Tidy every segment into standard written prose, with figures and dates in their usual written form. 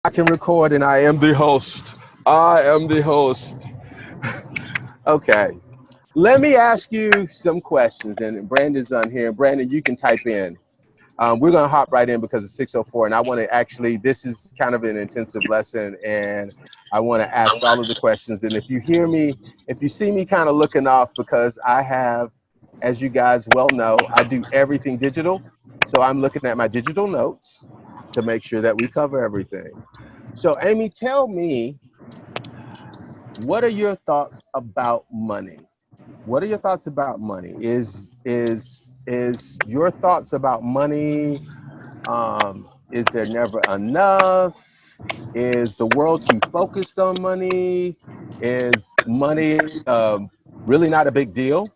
I can record and I am the host. I am the host. Okay. Let me ask you some questions. And Brandon's on here. Brandon, you can type in. We're going to hop right in because it's 6:04. And I want to actually, this is kind of an intensive lesson. And I want to ask all of the questions. And if you hear me, if you see me kind of looking off, because I have, as you guys well know, I do everything digital. So I'm looking at my digital notes to make sure that we cover everything. So, Amy, tell me, what are your thoughts about money? What are your thoughts about money? Is your thoughts about money? Is there never enough? Is the world too focused on money? Is money really not a big deal?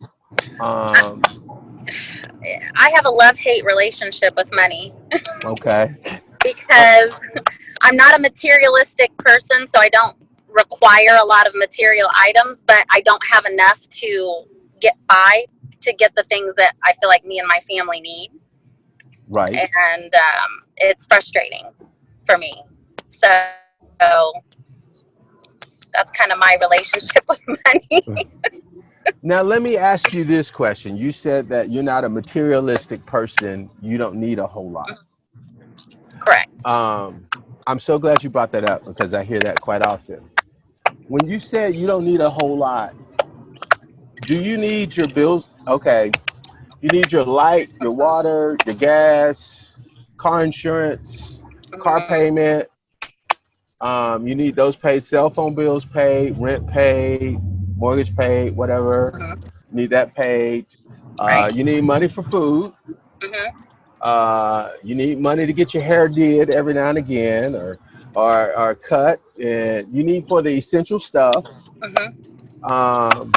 Um, I have a love-hate relationship with money okay. Uh, because I'm not a materialistic person, so I don't require a lot of material items, but I don't have enough to get by to get the things that I feel like me and my family need. right. And it's frustrating for me. So that's kind of my relationship with money. Now, let me ask you this question. You said that you're not a materialistic person. You don't need a whole lot. Correct. Um, I'm so glad you brought that up because I hear that quite often. When you said you don't need a whole lot, do you need your bills? Okay, you need your light, your water, your gas, car insurance, car Hmm. payment. You need those paid, cell phone bills paid, rent paid, mortgage paid, whatever. Hmm. You need that paid. Right. You need money for food. Hmm. You need money to get your hair did every now and again, or cut. And you need for the essential stuff. Hmm. Um,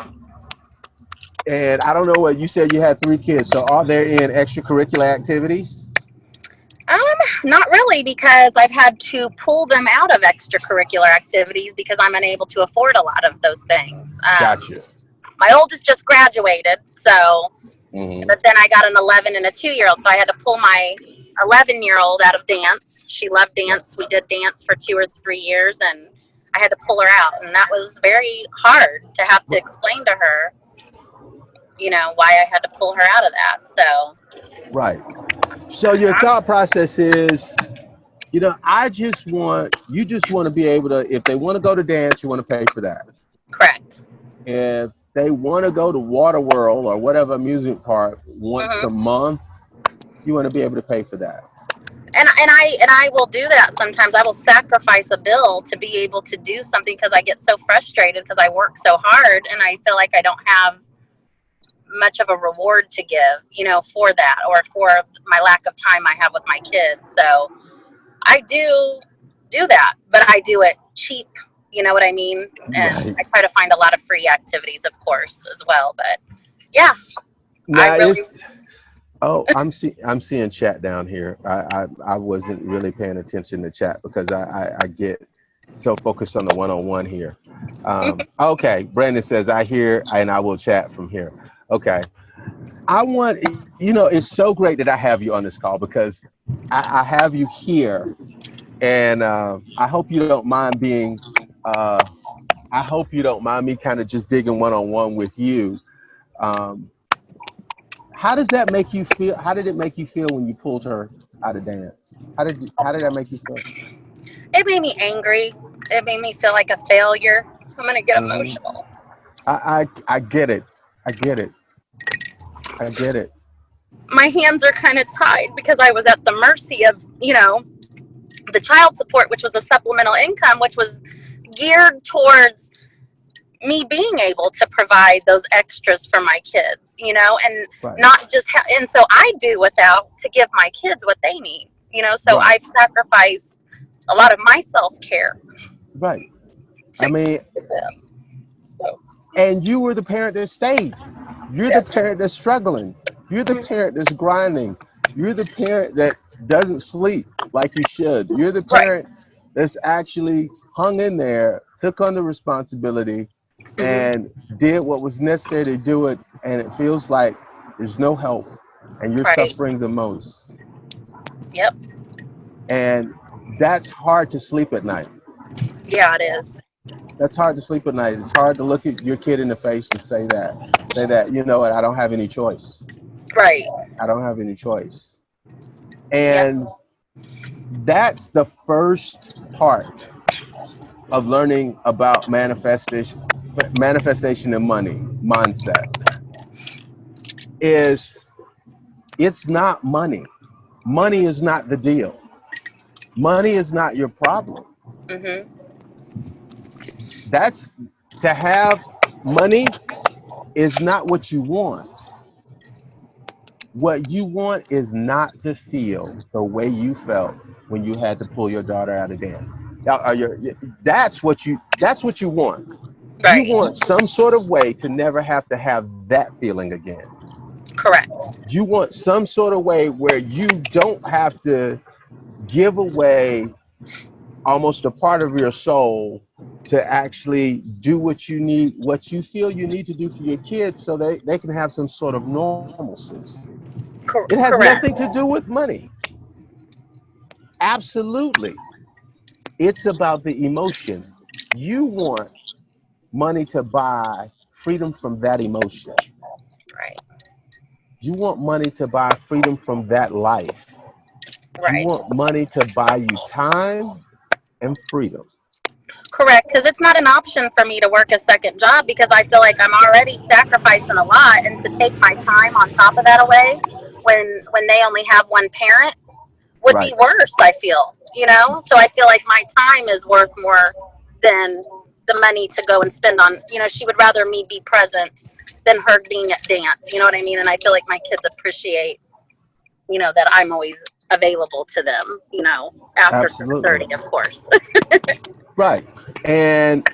and I don't know what you said. You had three kids, so are they in extracurricular activities? Um, Not really, because I've had to pull them out of extracurricular activities because I'm unable to afford a lot of those things. Gotcha. My oldest just graduated, so, Hmm. but then I got an 11 and a 2-year-old, so I had to pull my 11-year-old out of dance. She loved Right. dance. We did dance for 2 or 3 years, and I had to pull her out, and that was very hard to have to explain to her, why I had to pull her out of that. So, Right. So your thought process is, you just want to be able to, if they want to go to dance, you want to pay for that. correct. If they want to go to Water World or whatever amusement park once a Hmm. month, you want to be able to pay for that. And I will do that sometimes. I will sacrifice a bill to be able to do something because I get so frustrated because I work so hard and I feel like I don't have much of a reward to give, for that, or for my lack of time I have with my kids. So I do that, but I do it cheap. You know what I mean? And Right. I try to find a lot of free activities, of course, as well. But yeah, I Now really. it's Oh, I'm seeing chat down here. I wasn't really paying attention to chat because I get so focused on the one-on-one here. Okay, Brandon says I hear and I will chat from here. Okay, it's so great that I have you on this call because I have you here, and I hope you don't mind being. Uh, I hope you don't mind me kind of just digging one-on-one with you. Um, how does that make you feel? How did it make you feel when you pulled her out of dance? How did that make you feel? It made me angry. It made me feel like a failure. I'm gonna get Hmm. emotional. I get it. I get it. I get it. My hands are kind of tied because I was at the mercy of, the child support, which was a supplemental income, which was geared towards me being able to provide those extras for my kids, and Right. not just and so I do without to give my kids what they need, so Right. I sacrifice a lot of my self-care Right. I to mean, give them. So, and you were the parent that stayed. You're the yes. parent that's struggling. You're the Mhm. parent that's grinding. You're the parent that doesn't sleep like you should. You're the Right. parent that's actually hung in there, took on the responsibility, Hmm. and did what was necessary to do it. And it feels like there's no help, and you're Right. suffering the most. Yep. And that's hard to sleep at night. Yeah, it is. That's hard to sleep at night. It's hard to look at your kid in the face and say that, you know what, I don't have any choice. Right. I don't have any choice. Yeah. And that's the first part of learning about manifestation and money mindset is it's not money. Money is not the deal. Money is not your problem. Mhm. That's to have money is not what you want. What you want is not to feel the way you felt when you had to pull your daughter out of dance. That's what you want. You Right. want some sort of way to never have to have that feeling again. Correct. You want some sort of way where you don't have to give away almost a part of your soul to actually do what you need, what you feel you need to do for your kids so they can have some sort of normalcy. It has Correct. nothing to do with money. Absolutely. It's about the emotion. You want money to buy freedom from that emotion. Right. You want money to buy freedom from that life. You Right. want money to buy you time and freedom. Correct, because it's not an option for me to work a second job because I feel like I'm already sacrificing a lot, and to take my time on top of that away when they only have one parent would be Right. worse. I feel, so I feel like my time is worth more than the money to go and spend on. She would rather me be present than her being at dance. You know what I mean? And I feel like my kids appreciate, that I'm always available to them. After Absolutely. 30, of course. Right. And,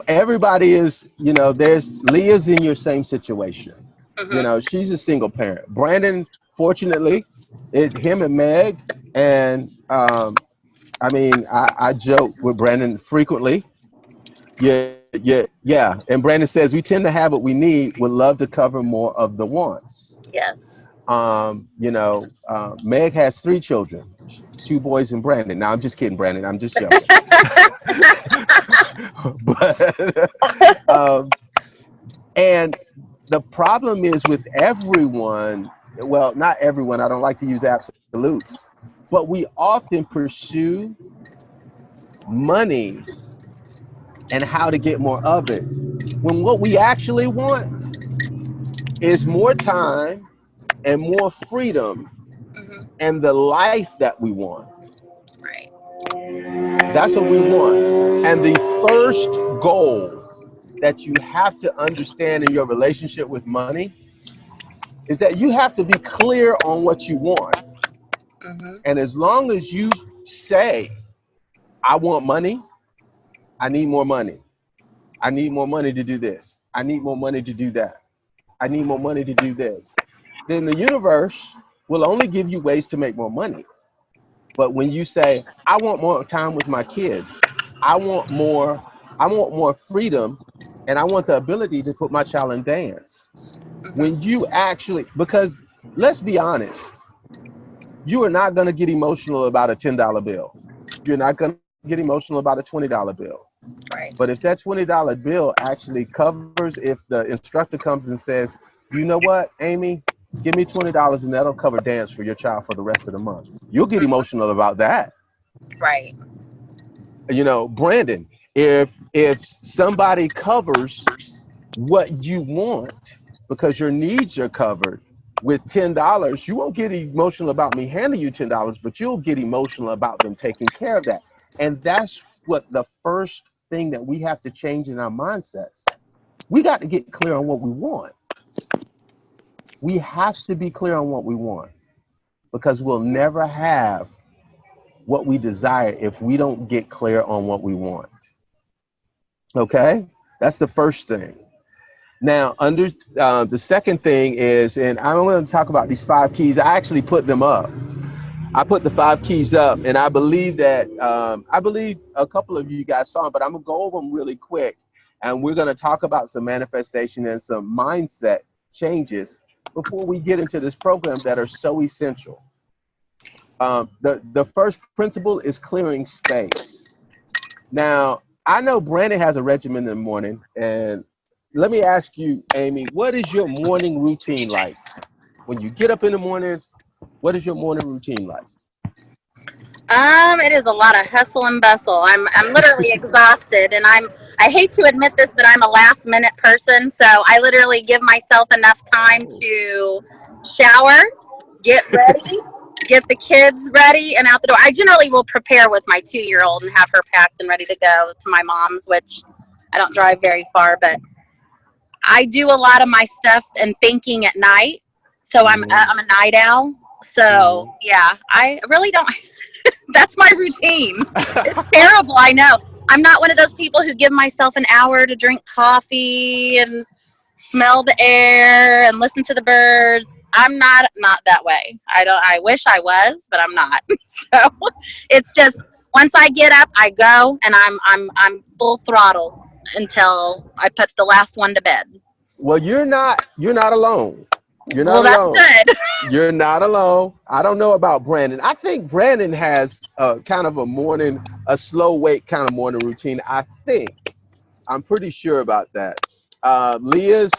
everybody is, there's Leah's in your same situation. Hmm. She's a single parent. Brandon, fortunately, him and Meg. And I mean, I joke with Brandon frequently. Yeah. And Brandon says we tend to have what we need, would love to cover more of the wants. Yes. Meg has 3 children, 2 boys and Brandon. Now I'm just kidding, Brandon. I'm just joking. But and the problem is with everyone, well, not everyone, I don't like to use absolutes, but we often pursue money and how to get more of it when what we actually want is more time and more freedom Hmm. and the life that we want. Right. That's what we want. And the first goal that you have to understand in your relationship with money is that you have to be clear on what you want. Hmm. And as long as you say, I want money, I need more money. I need more money to do this. I need more money to do that. I need more money to do this. Then the universe will only give you ways to make more money. But when you say, I want more time with my kids, I want more, I want more freedom, and I want the ability to put my child in dance. When Hmm. you actually, because let's be honest, you are not going to get emotional about a $10 bill. You're not going to get emotional about a $20 bill. Right. But if that $20 bill actually covers, if the instructor comes and says, you know what, Amy, give me $20 and that'll cover dance for your child for the rest of the month, you'll get Hmm. emotional about that. Right. Brandon, if somebody covers what you want because your needs are covered with $10, you won't get emotional about me handing you $10, but you'll get emotional about them taking care of that. And that's what the first thing that we have to change in our mindsets. We got to get clear on what we want. We have to be clear on what we want because we'll never have what we desire if we don't get clear on what we want. Okay? That's the first thing. Now, under the second thing is, and I'm going to talk about these 5 keys. I actually put them up. I put the 5 keys up, and I believe that I believe a couple of you guys saw them, but I'm gonna go over them really quick, and we're gonna talk about some manifestation and some mindset changes before we get into this program that are so essential. The first principle is clearing space. Now, I know Brandon has a regimen in the morning, and let me ask you, Amy, what is your morning routine like? When you get up in the morning, what is your morning routine like? It is a lot of hustle and bustle. I'm literally exhausted, and I hate to admit this, but I'm a last minute person. So I literally give myself enough time Oh. to shower, get ready, get the kids ready, and out the door. I generally will prepare with my 2 year old and have her packed and ready to go to my mom's, which I don't drive very far, but I do a lot of my stuff and thinking at night. So Mhm, I'm a night owl. So mhm. yeah, I really don't. That's my routine. It's terrible, I know. I'm not one of those people who give myself an hour to drink coffee and smell the air and listen to the birds. I'm not that way. I wish I was, but I'm not. So it's just once I get up, I go and I'm full throttle until I put the last one to bed. Well, you're not alone. You're not Well, that's alone. good. You're not alone. I don't know about Brandon. I think Brandon has a kind of a slow wake kind of morning routine. I think. I'm pretty sure about that. Leah's,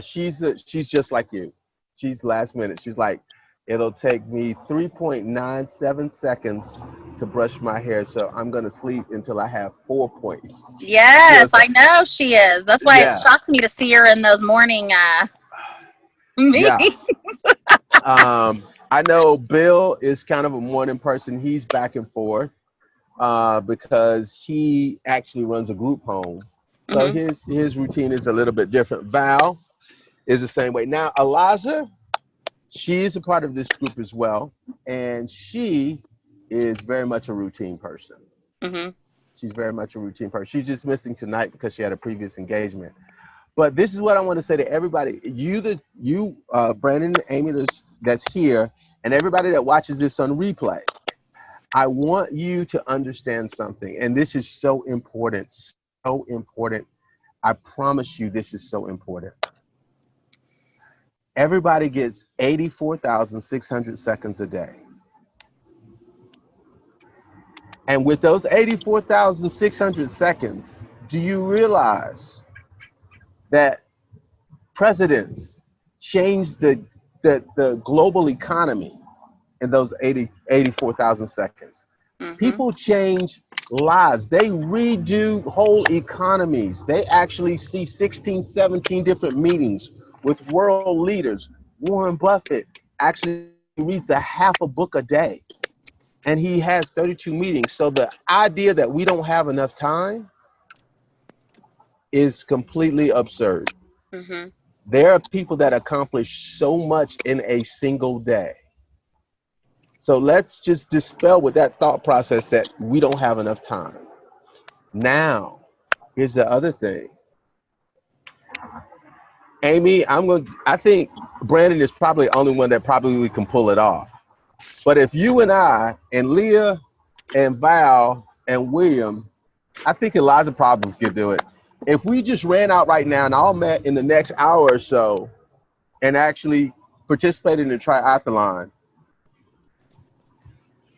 she's just like you. She's last minute. She's like, it'll take me 3.97 seconds to brush my hair, so I'm gonna sleep until I have 4 points. You know, Yes, so I know she is. That's why it yeah, shocks me to see her in those morning yeah. meetings. I know Bill is kind of a morning person. He's back and forth because he actually runs a group home. So Hmm. his routine is a little bit different. Val is the same way. Now, Eliza, she is a part of this group as well, and she is very much a routine person. Hmm. She's very much a routine person. She's just missing tonight because she had a previous engagement. But this is what I want to say to everybody. Brandon and Amy that's here, and everybody that watches this on replay. I want you to understand something, and this is so important, so important. I promise you, this is so important. Everybody gets 84,600 seconds a day. And with those 84,600 seconds, do you realize that presidents changed the global economy in those 84,000 seconds? Hmm. People change lives. They redo whole economies. They actually see 16, 17 different meetings with world leaders. Warren Buffett actually reads a half a book a day, and he has 32 meetings. So the idea that we don't have enough time is completely absurd. Hmm. There are people that accomplish so much in a single day. So let's just dispel with that thought process that we don't have enough time. Now, here's the other thing. Amy, I think Brandon is probably the only one that probably can pull it off. But if you and I and Leah and Val and William, I think Eliza probably could do it. If we just ran out right now and all met in the next hour or so and actually participated in the triathlon,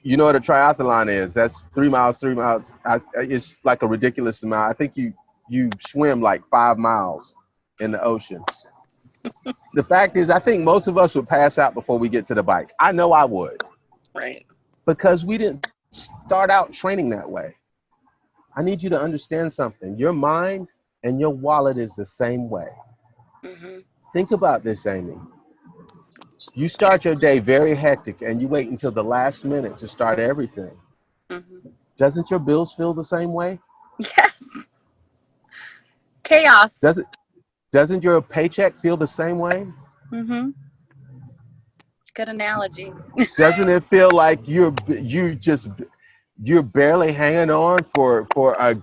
you know what a triathlon is? That's 3 miles, 3 miles. It's like a ridiculous amount. I think you swim like 5 miles in the ocean. The fact is, I think most of us would pass out before we get to the bike. I know I would Right. because we didn't start out training that way. I need you to understand something. Your mind and your wallet is the same way. Hmm. Think about this, Amy. You start your day very hectic and you wait until the last minute to start everything. Hmm. Doesn't your bills feel the same way? Yes. Chaos. Does it? Doesn't your paycheck feel the same way? Hmm. Good analogy. Doesn't it feel like you're barely hanging on for a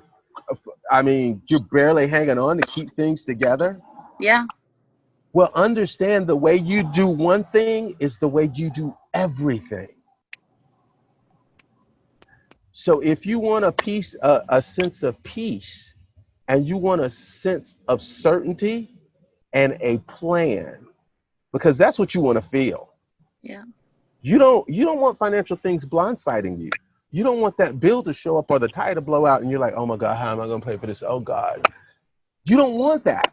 I mean, you're barely hanging on to keep things together? Yeah. Well, understand the way you do one thing is the way you do everything. So if you want a sense of peace, and you want a sense of certainty and a plan, because that's what you want to feel. Yeah. You don't want financial things blindsiding you. You don't want that bill to show up or the tire to blow out and you're like, oh my God, how am I going to pay for this? Oh God. You don't want that.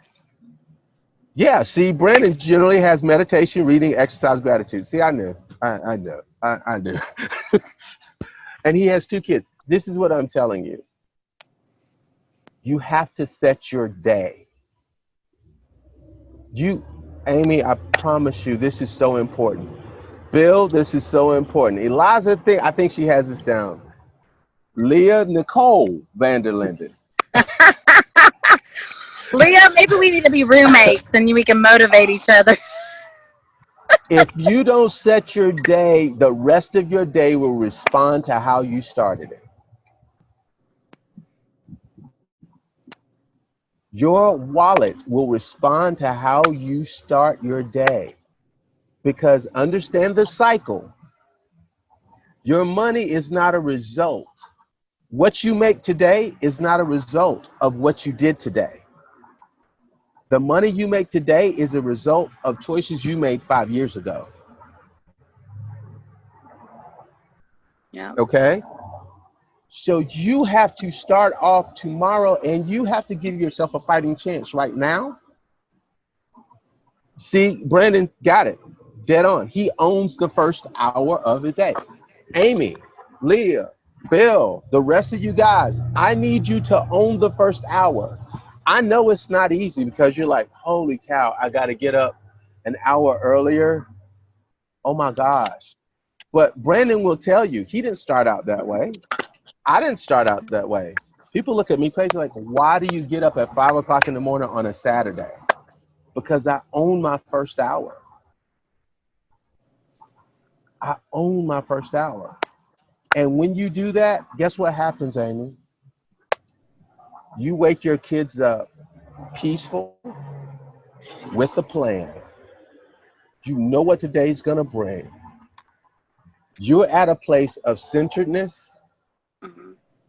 Yeah, see, Brandon generally has meditation, reading, exercise, gratitude. See, I knew. I know. I knew. And he has 2 kids. This is what I'm telling you. You have to set your day. Amy, I promise you, this is so important. Bill, this is so important. Eliza, I think she has this down. Leah Nicole Vanderlinden. Leah, maybe we need to be roommates and we can motivate each other. If you don't set your day, the rest of your day will respond to how you started it. Your wallet will respond to how you start your day. Because understand the cycle. Your money is not a result. What you make today is not a result of what you did today. The money you make today is a result of choices you made 5 years ago. Yeah. Okay? So you have to start off tomorrow and you have to give yourself a fighting chance right now. See, Brandon got it. Dead on. He owns the first hour of the day. Amy, Leah, Bill, the rest of you guys, I need you to own the first hour. I know it's not easy because you're like, holy cow, I got to get up an hour earlier. Oh my gosh. But Brandon will tell you, he didn't start out that way. I didn't start out that way. People look at me crazy like, why do you get up at 5 o'clock in the morning on a Saturday? Because I own my first hour. I own my first hour. And when you do that, guess what happens, Amy? You wake your kids up peaceful with a plan. You know what today's going to bring. You're at a place of centeredness,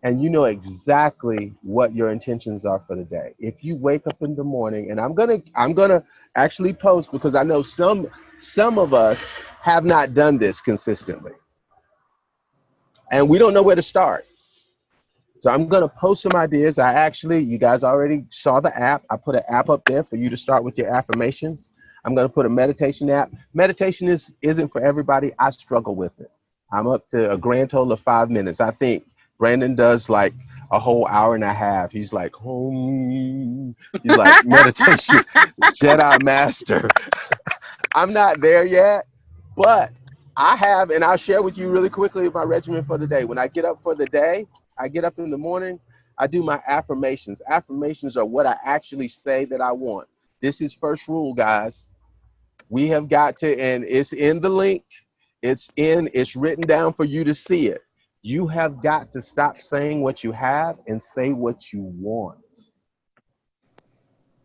and you know exactly what your intentions are for the day. If you wake up in the morning, and I'm gonna actually post because I know some of us have not done this consistently, and we don't know where to start. So I'm gonna post some ideas. You guys already saw the app. I put an app up there for you to start with your affirmations. I'm gonna put a meditation app. Meditation isn't for everybody. I struggle with it. I'm up to a grand total of 5 minutes. I think Brandon does like a whole hour and a half. He's like, he's like meditation, Jedi master. I'm not there yet, but I have, and I'll share with you really quickly my regimen for the day. When I get up for the day, I get up in the morning, I do my affirmations. Affirmations are what I actually say that I want. This is first rule, guys. We have got to, and it's in the link. It's written down for you to see it. You have got to stop saying what you have and say what you want.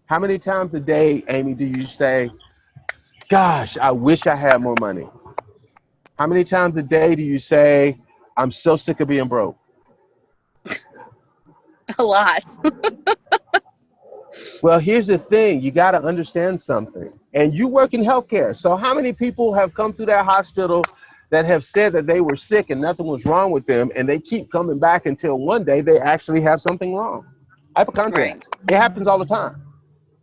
How many times a day, Amy, do you say, gosh, I wish I had more money? How many times a day do you say, I'm so sick of being broke? A lot. Well, here's the thing. You got to understand something. And you work in healthcare. So how many people have come through that hospital that have said that they were sick and nothing was wrong with them, and they keep coming back until one day they actually have something wrong? Hypochondriacs. Right. It happens all the time.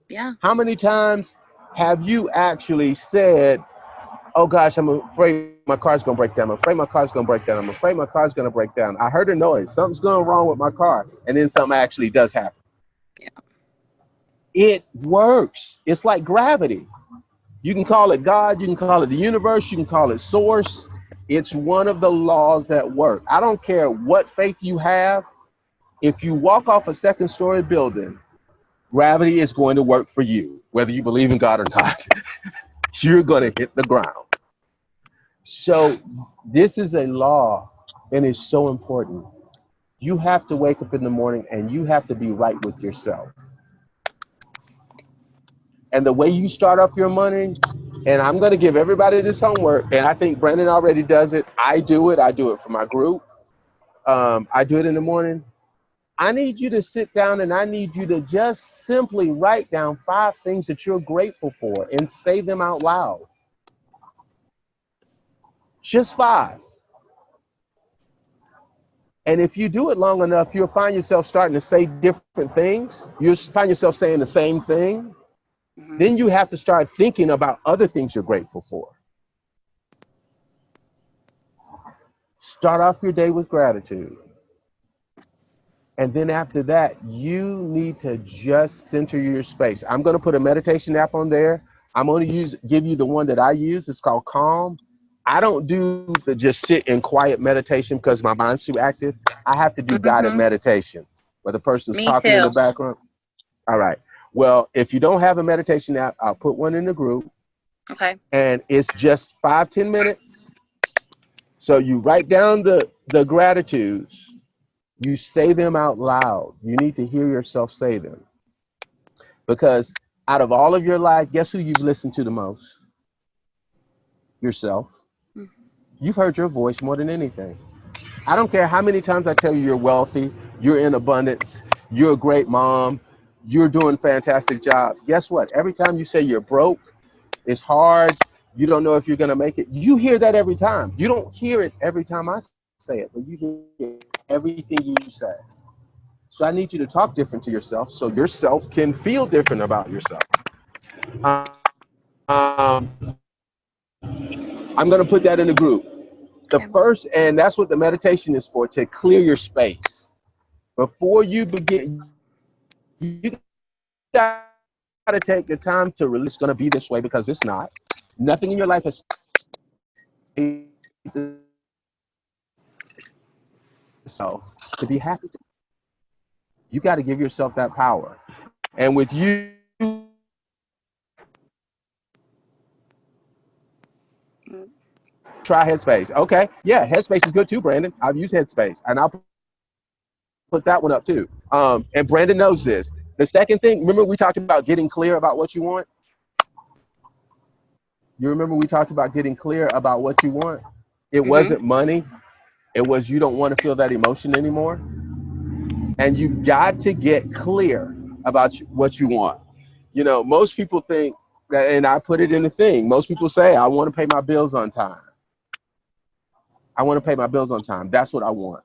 Yeah. How many times have you actually said, oh gosh, I'm afraid my car's going to break down. I'm afraid my car's going to break down. I'm afraid my car's going to break down. I heard a noise. Something's going wrong with my car. And then something actually does happen. Yeah. It works. It's like gravity. You can call it God. You can call it the universe. You can call it source. It's one of the laws that work. I don't care what faith you have. If you walk off a second-story building, gravity is going to work for you, whether you believe in God or not. You're going to hit the ground. So this is a law, and it's so important. You have to wake up in the morning, and you have to be right with yourself. And the way you start off your morning, and I'm going to give everybody this homework, and I think Brandon already does it. I do it for my group. I do it in the morning. I need you to sit down and I need you to just simply write down 5 things that you're grateful for and say them out loud. Just 5. And if you do it long enough, you'll find yourself starting to say different things. You'll find yourself saying the same thing. Mm-hmm. Then you have to start thinking about other things you're grateful for. Start off your day with gratitude. And then after that, you need to just center your space. I'm going to put a meditation app on there. I'm going to give you the one that I use. It's called Calm. I don't do the just sit in quiet meditation because my mind's too active. I have to do guided meditation where the person's Me talking too. in the background. All right. Well, if you don't have a meditation app, I'll put one in the group. Okay. And it's just 5-10 minutes. So you write down the gratitudes. You say them out loud. You need to hear yourself say them. Because out of all of your life, guess who you've listened to the most? Yourself. You've heard your voice more than anything. I don't care how many times I tell you you're wealthy, you're in abundance, you're a great mom, you're doing a fantastic job. Guess what? Every time you say you're broke, it's hard, you don't know if you're going to make it, you hear that every time. You don't hear it every time I say it, but you hear everything you say. So I need you to talk different to yourself so yourself can feel different about yourself. I'm going to put that in the group. The first, and that's what the meditation is for, to clear your space. Before you begin, you got to take the time to really, it's going to be this way because it's not. Nothing in your life has so to be happy. You got to give yourself that power. And with you, try Headspace. Okay. Yeah, Headspace is good too, Brandon. I've used Headspace, and I'll put that one up too. And Brandon knows this. The second thing, remember we talked about getting clear about what you want? You remember we talked about getting clear about what you want? It wasn't money. It was you don't want to feel that emotion anymore. And you got to get clear about what you want. You know, most people think, and I put it in the thing, most people say, I want to pay my bills on time. I want to pay my bills on time. That's what I want.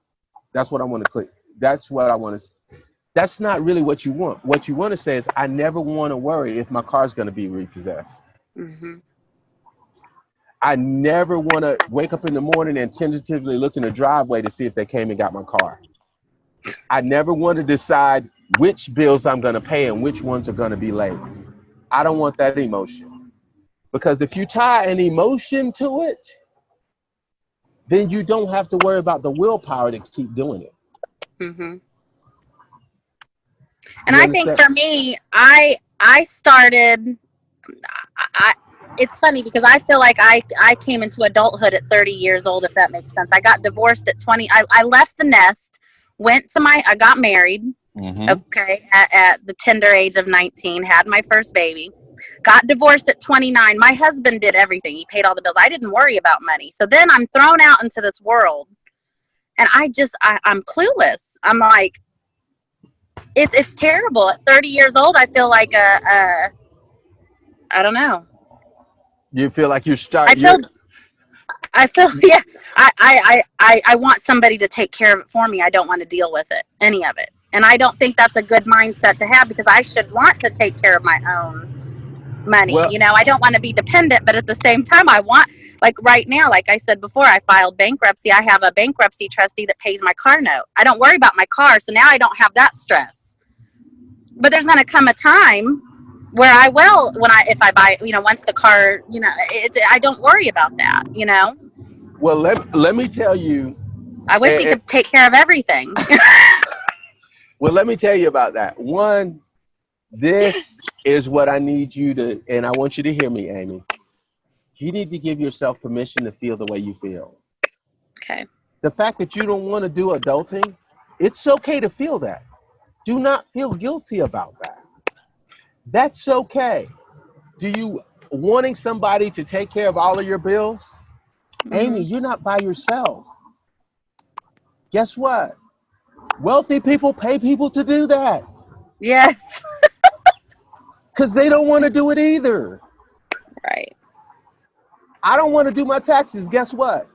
That's what I want to click. That's what I want to. That's not really what you want. What you want to say is, I never want to worry if my car's going to be repossessed. I never want to wake up in the morning and tentatively look in the driveway to see if they came and got my car. I never want to decide which bills I'm going to pay and which ones are going to be late. I don't want that emotion. Because if you tie an emotion to it, then you don't have to worry about the willpower to keep doing it. And I think for me, I started, it's funny because I feel like I came into adulthood at 30 years old, if that makes sense. I got divorced at 20. I left the nest, I got married, okay, at the tender age of 19, had my first baby, got divorced at 29. My husband did everything. He paid all the bills. I didn't worry about money. So then I'm thrown out into this world and I'm clueless. I'm like, it's terrible. At 30 years old, I feel like I don't know. You feel like you're stuck. I feel yeah. I want somebody to take care of it for me. I don't want to deal with it, any of it. And I don't think that's a good mindset to have because I should want to take care of my own money. Well, you know, I don't want to be dependent, but at the same time, I want, like right now, like I said before, I filed bankruptcy. I have a bankruptcy trustee that pays my car note. I don't worry about my car, so now I don't have that stress. But there's going to come a time where I will, if I buy, you know, once the car, you know, I don't worry about that, you know. Well, let me tell you. I wish he could take care of everything. Well, let me tell you about that. One, this is what I need you to, and I want you to hear me, Amy. You need to give yourself permission to feel the way you feel. Okay. The fact that you don't want to do adulting, it's okay to feel that. Do not feel guilty about that. That's okay. Do you wanting somebody to take care of all of your bills? Amy, you're not by yourself. Guess what? Wealthy people pay people to do that. Yes. Because they don't want to do it either. Right. I don't want to do my taxes. Guess what?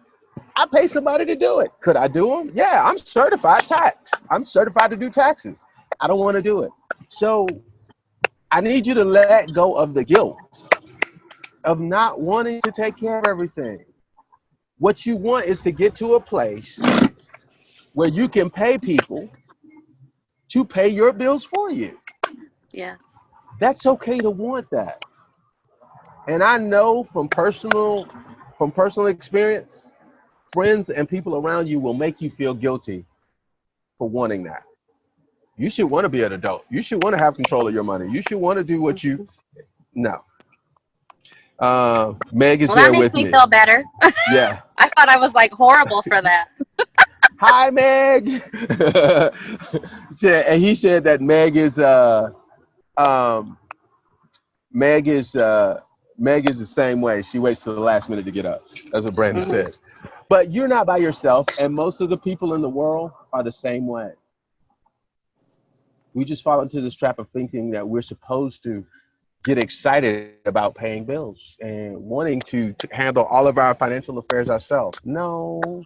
I pay somebody to do it. Could I do them? Yeah, I'm certified tax. I'm certified to do taxes. I don't want to do it. So I need you to let go of the guilt of not wanting to take care of everything. What you want is to get to a place where you can pay people to pay your bills for you. Yes. That's okay to want that. And I know from personal experience, friends and people around you will make you feel guilty for wanting that. You should want to be an adult. You should want to have control of your money. You should want to do what you no. Meg is Well, that here makes with me me. feel better. Yeah. I thought I was like horrible for that. Hi, Meg. And he said that um, Meg is Meg is the same way. She waits till the last minute to get up. That's what Brandon Mm-hmm. said. But you're not by yourself, and most of the people in the world are the same way. We just fall into this trap of thinking that we're supposed to get excited about paying bills and wanting to handle all of our financial affairs ourselves. No,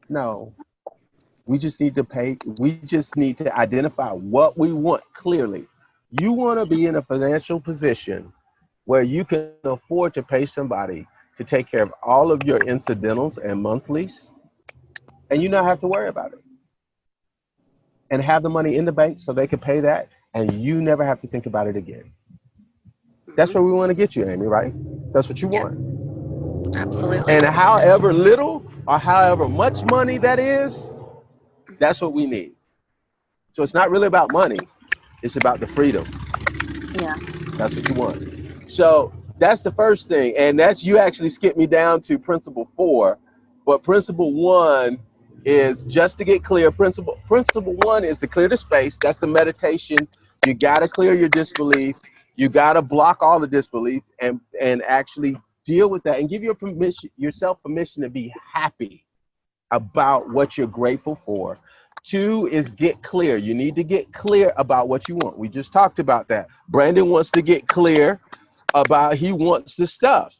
no. We just need to pay. We just need to identify what we want clearly. You want to be in a financial position where you can afford to pay somebody to take care of all of your incidentals and monthlies, and you not have to worry about it. And have the money in the bank so they can pay that, and you never have to think about it again. That's where we want to get you, Amy, right? That's what you Yeah, want. absolutely. And however little or however much money that is, that's what we need. So it's not really about money. It's about the freedom. Yeah. That's what you want. So that's the first thing. And that's, you actually skipped me down to principle 4. But principle 1 is just to get clear. Principle 1 is to clear the space. That's the meditation. You got to clear your disbelief. You got to block all the disbelief and actually deal with that and give yourself permission to be happy about what you're grateful for. 2 is get clear. You need to get clear about what you want. We just talked about that. Brandon wants to get clear about, he wants the stuff,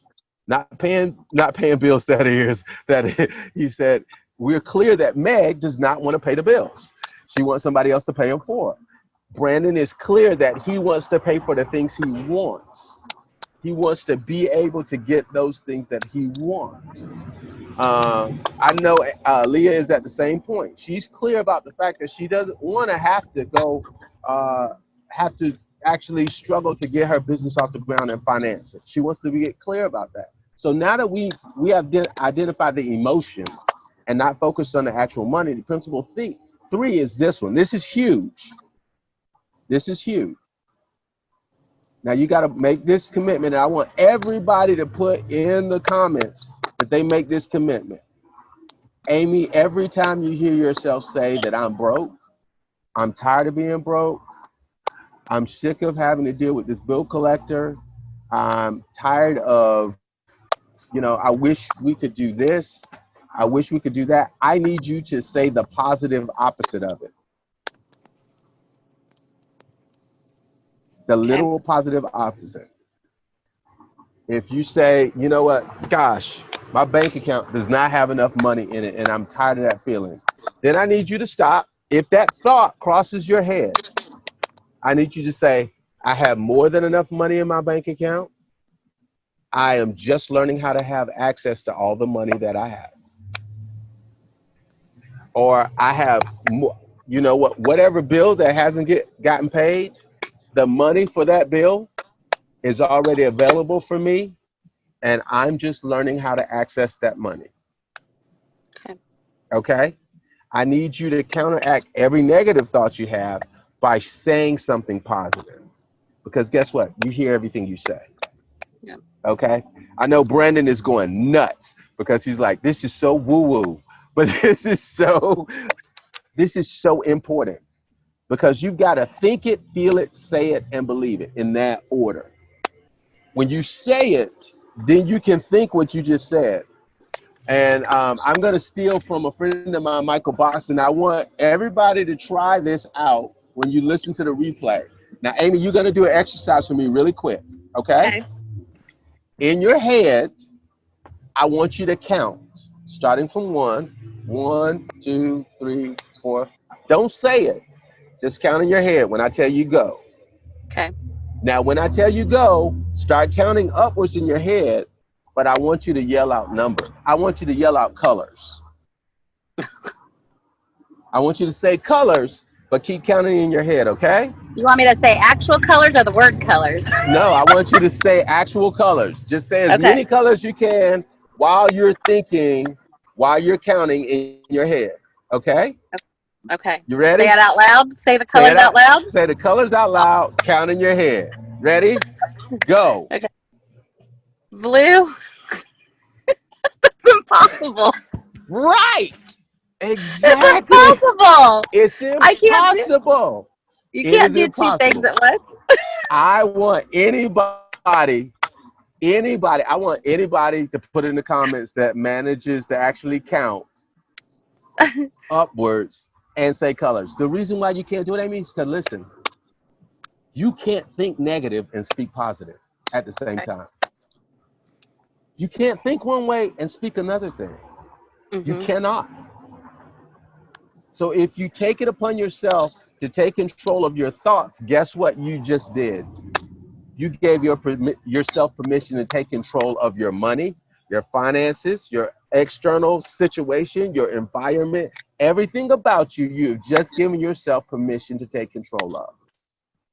not paying bills. That is, that he said, we're clear that Meg does not want to pay the bills. She wants somebody else to pay them for. Brandon is clear that he wants to pay for the things he wants. He wants to be able to get those things that he wants. I know Leah is at the same point. She's clear about the fact that she doesn't want to have to go, have to actually struggle to get her business off the ground and finance it. She wants to get clear about that. So now that we have identified the emotion and not focused on the actual money, the principle 3 is this one. This is huge. This is huge. Now you got to make this commitment. And I want everybody to put in the comments that they make this commitment. Amy, every time you hear yourself say that I'm broke, I'm tired of being broke, I'm sick of having to deal with this bill collector, I'm tired of, I wish we could do this, I wish we could do that. I need you to say the positive opposite of it. The literal positive opposite. If you say, you know what, gosh, my bank account does not have enough money in it and I'm tired of that feeling, then I need you to stop. If that thought crosses your head, I need you to say, I have more than enough money in my bank account. I am just learning how to have access to all the money that I have. Or I have, whatever bill that hasn't gotten paid, the money for that bill is already available for me, and I'm just learning how to access that money. Okay? I need you to counteract every negative thought you have by saying something positive. Because guess what? You hear everything you say. Yeah. Okay? I know Brandon is going nuts because he's like, this is so woo-woo. But this is so important. Because you've got to think it, feel it, say it, and believe it in that order. When you say it, then you can think what you just said. And I'm going to steal from a friend of mine, Michael Boston. I want everybody to try this out when you listen to the replay. Now, Amy, you're going to do an exercise for me really quick, okay? In your head, I want you to count starting from one. One, two, three, four. Don't say it. Just count in your head when I tell you go. Okay. Now, when I tell you go, start counting upwards in your head, but I want you to yell out number. I want you to yell out colors. I want you to say colors, but keep counting in your head, okay? You want me to say actual colors or the word colors? No, I want you to say actual colors. Just say as Okay. many colors you can while you're thinking, while you're counting in your head, okay? Okay. You ready? Say it out loud. Say the Say it colors out. out loud. Say the colors out loud, count in your head. Ready? Go. Okay. Blue. It's impossible. Right. It's Exactly. impossible. It's I can't do. impossible. You It can't is do two things impossible. at once. I want anybody to put in the comments that manages to actually count upwards and say colors. The reason why you can't do it, Amy, is because listen, you can't think negative and speak positive at the same Okay. time. You can't think one way and speak another thing. You Mm-hmm. cannot. So if you take it upon yourself to take control of your thoughts, guess what you just did? You gave yourself permission to take control of your money, your finances, your external situation, your environment, everything about you. You've just given yourself permission to take control of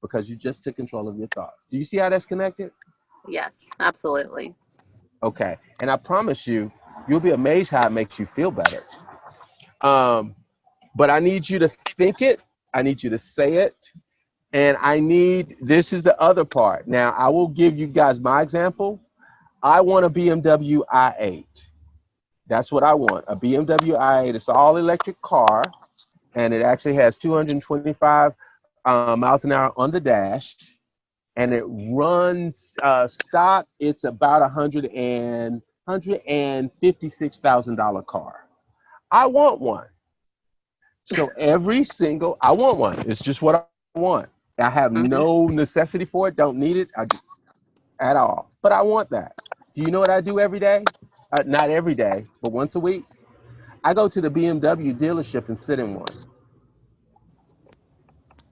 because you just took control of your thoughts. Do you see how that's connected? Yes, absolutely. Okay. And I promise you, you'll be amazed how it makes you feel better. Um, but I need you to think it. I need you to say it. And this is the other part. Now, I will give you guys my example. I want a BMW i8. That's what I want. A BMW i8. It's an all electric car, and it actually has 225 miles an hour on the dash. And it runs stock. It's about $156,000 car. I want one. So I want one. It's just what I want. I have Mm-hmm. no necessity for it. Don't need it at all. But I want that. Do you know what I do every day? Not every day, but once a week. I go to the BMW dealership and sit in one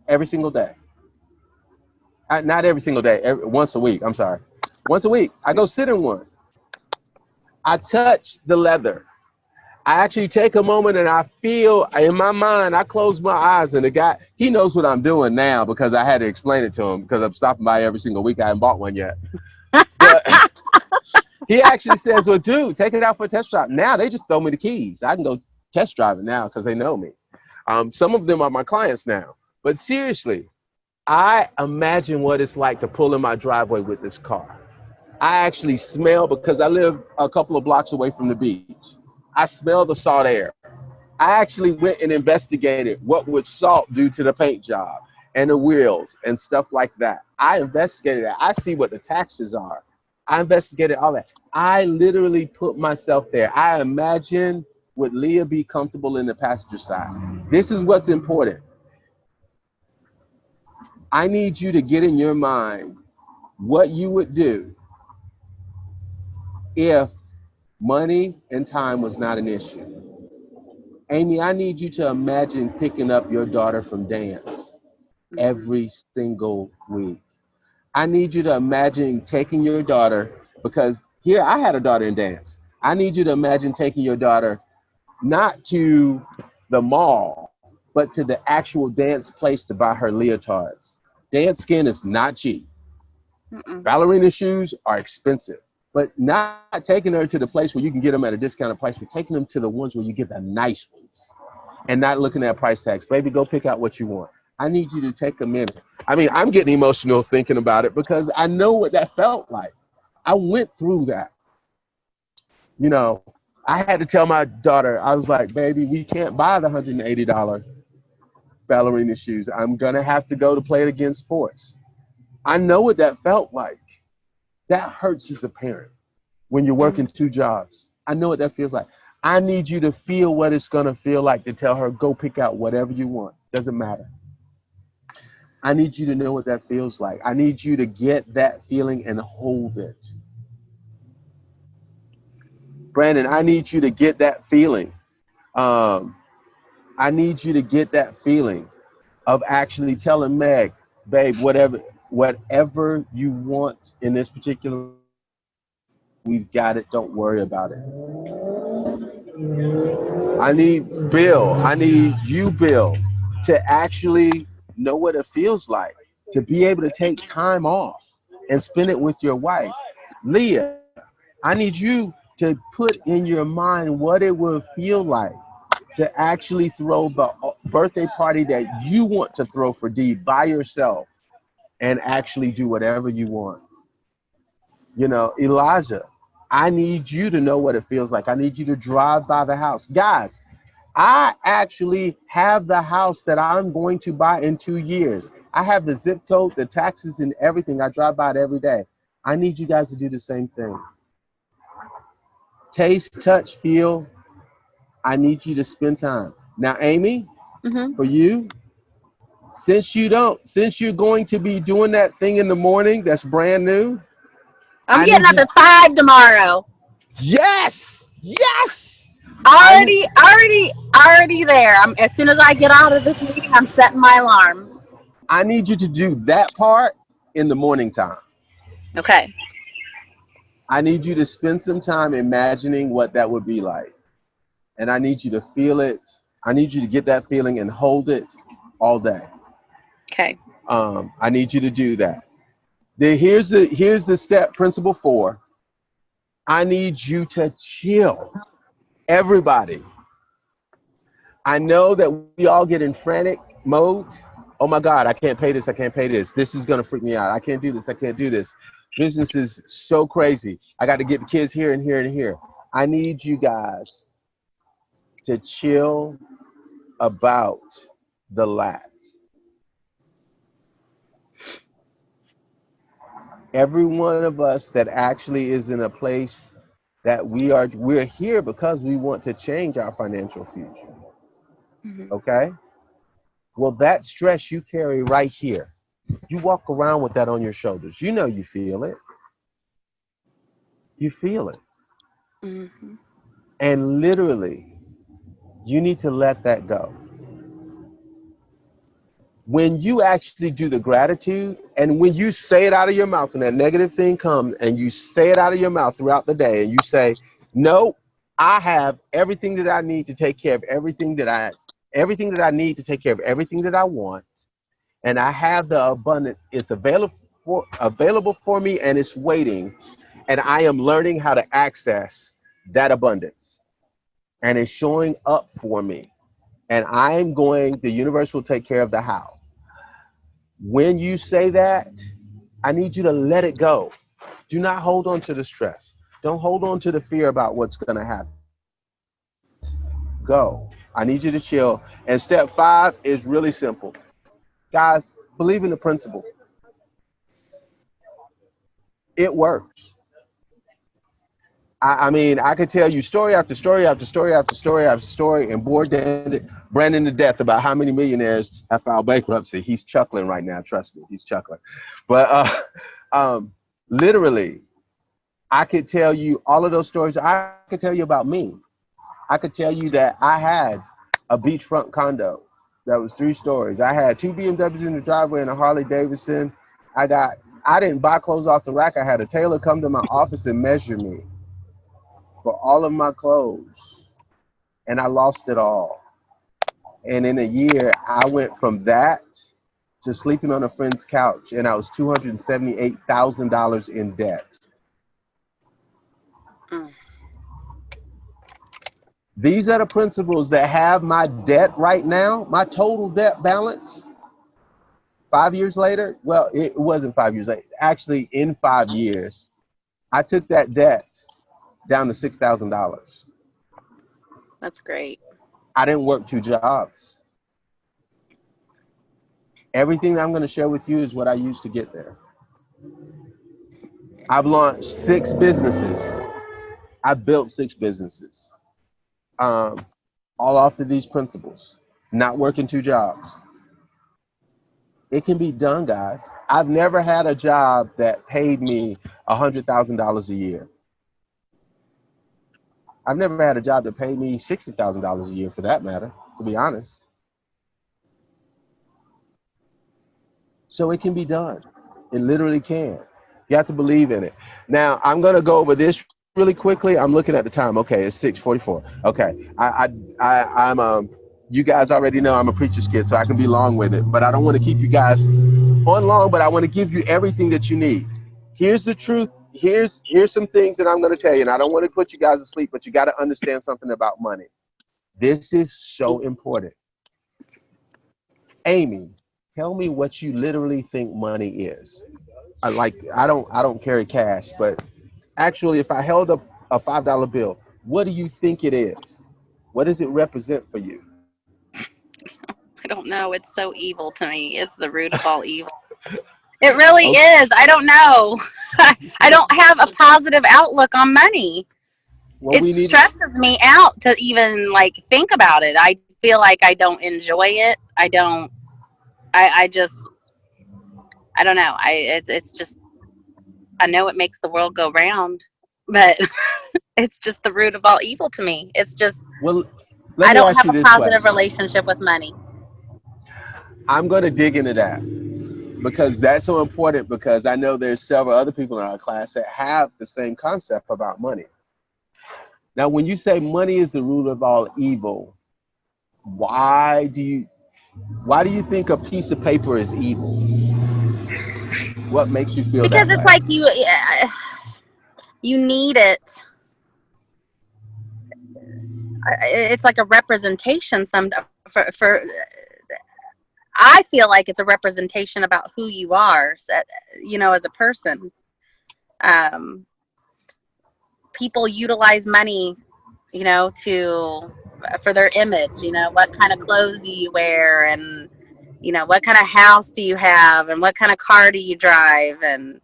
every single day. Not every single day. Once a week. I'm sorry. Once a week, I go sit in one. I touch the leather. I actually take a moment and I feel in my mind, I close my eyes and the guy, he knows what I'm doing now because I had to explain it to him because I'm stopping by every single week. I haven't bought one yet. But he actually says, well, dude, take it out for a test drive. Now they just throw me the keys. I can go test drive it now because they know me. Some of them are my clients now. But seriously, I imagine what it's like to pull in my driveway with this car. I actually smell because I live a couple of blocks away from the beach. I smell the salt air. I actually went and investigated what would salt do to the paint job and the wheels and stuff like that. I investigated that. I see what the taxes are. I investigated all that. I literally put myself there. I imagine would Leah be comfortable in the passenger side? This is what's important. I need you to get in your mind what you would do if money and time was not an issue. Amy, I need you to imagine picking up your daughter from dance Mm-hmm. every single week. I need you to imagine taking your daughter, because here I had a daughter in dance. I need you to imagine taking your daughter not to the mall, but to the actual dance place to buy her leotards. Dance skin is not cheap. Mm-mm. Ballerina shoes are expensive, but not taking her to the place where you can get them at a discounted price, but taking them to the ones where you get the nice ones and not looking at price tags. Baby, go pick out what you want. I need you to take a minute. I mean, I'm getting emotional thinking about it because I know what that felt like. I went through that. You know, I had to tell my daughter, I was like, baby, we can't buy the $180 ballerina shoes. I'm going to have to go to Play It Again Sports. I know what that felt like. That hurts as a parent when you're Mm-hmm. working two jobs. I know what that feels like. I need you to feel what it's going to feel like to tell her, go pick out whatever you want. Doesn't matter. I need you to know what that feels like. I need you to get that feeling and hold it. Brandon, I need you to get that feeling. Um, I need you to get that feeling of actually telling Meg, babe, whatever you want in this particular, we've got it. Don't worry about it. I need Bill. I need you, Bill, to actually know what it feels like to be able to take time off and spend it with your wife. Leah, I need you to put in your mind what it will feel like to actually throw the birthday party that you want to throw for Dee by yourself and actually do whatever you want. You know, Elijah, I need you to know what it feels like. I need you to drive by the house. Guys, I actually have the house that I'm going to buy in 2 years. I have the zip code, the taxes, and everything. I drive by it every day. I need you guys to do the same thing. Taste, touch, feel. I need you to spend time. Now, Amy, Mm-hmm. for you, since you're going to be doing that thing in the morning that's brand new, I'm I getting need up you. at 5 tomorrow. Yes, yes. I need. Already there. As soon as I get out of this meeting, I'm setting my alarm. I need you to do that part in the morning time. Okay. I need you to spend some time imagining what that would be like. And I need you to feel it. I need you to get that feeling and hold it all day. Okay. I need you to do that. Here's the step principle 4. I need you to chill. Everybody. I know that we all get in frantic mode. Oh my God, I can't pay this. I can't pay this. This is going to freak me out. I can't do this. I can't do this. Business is so crazy. I got to get the kids here and here and here. I need you guys to chill about the lack. Every one of us that actually is in a place that we're here because we want to change our financial future. Mm-hmm. Okay? Well, that stress you carry right here, you walk around with that on your shoulders. You know you feel it. You feel it. Mm-hmm. And literally, you need to let that go. When you actually do the gratitude and when you say it out of your mouth and that negative thing comes and you say it out of your mouth throughout the day and you say, no, I have everything that I need to take care of everything that I need to take care of everything that I want, and I have the abundance. It's available for me and it's waiting, and I am learning how to access that abundance, and it's showing up for me. And the universe will take care of the how. When you say that, I need you to let it go. Do not hold on to the stress. Don't hold on to the fear about what's going to happen. Go. I need you to chill. And step 5 is really simple. Guys, believe in the principle. It works. I mean, I could tell you story after story after story after story after story and bore Brandon to death about how many millionaires have filed bankruptcy. He's chuckling right now. Trust me, he's chuckling. But literally, I could tell you all of those stories. I could tell you about me. I could tell you that I had a beachfront condo that was 3 stories. I had 2 BMWs in the driveway and a Harley Davidson. I didn't buy clothes off the rack. I had a tailor come to my office and measure me for all of my clothes, and I lost it all. And in a year, I went from that to sleeping on a friend's couch, and I was $278,000 in debt. Mm. These are the principles that have my debt right now, my total debt balance. 5 years later, well, it wasn't 5 years later. Actually, in 5 years, I took that debt down to $6,000. That's great. I didn't work 2 jobs. Everything that I'm going to share with you is what I used to get there. I've launched 6 businesses. I've built 6 businesses. All off of these principles. Not working 2 jobs. It can be done, guys. I've never had a job that paid me $100,000 a year. I've never had a job that paid me $60,000 a year, for that matter, to be honest. So it can be done. It literally can. You have to believe in it. Now, I'm going to go over this really quickly. I'm looking at the time. Okay, it's 6:44. Okay, I'm you guys already know I'm a preacher's kid, so I can be long with it. But I don't want to keep you guys on long. But I want to give you everything that you need. Here's the truth. Here's some things that I'm going to tell you, and I don't want to put you guys to sleep, but you got to understand something about money. This is so important. Amy, tell me what you literally think money is. I don't carry cash, but actually, if I held up a $5 bill, what do you think it is? What does it represent for you? I don't know. It's so evil to me. It's the root of all evil. It really is. I don't know. I don't have a positive outlook on money. Well, It stresses me out to even like think about it. I feel like I don't enjoy it. I don't. I just. I don't know. It's just. I know it makes the world go round, but it's just the root of all evil to me. It's just. Well, I don't have a positive relationship with money. I'm going to dig into that because that's so important, because I know there's several other people in our class that have the same concept about money. Now, when you say money is the root of all evil, why do you think a piece of paper is evil? What makes you feel that way? Because it's like you need it. It's like a representation. For I feel like it's a representation about who you are, as a person. People utilize money, for their image. What kind of clothes do you wear, and what kind of house do you have, and what kind of car do you drive, and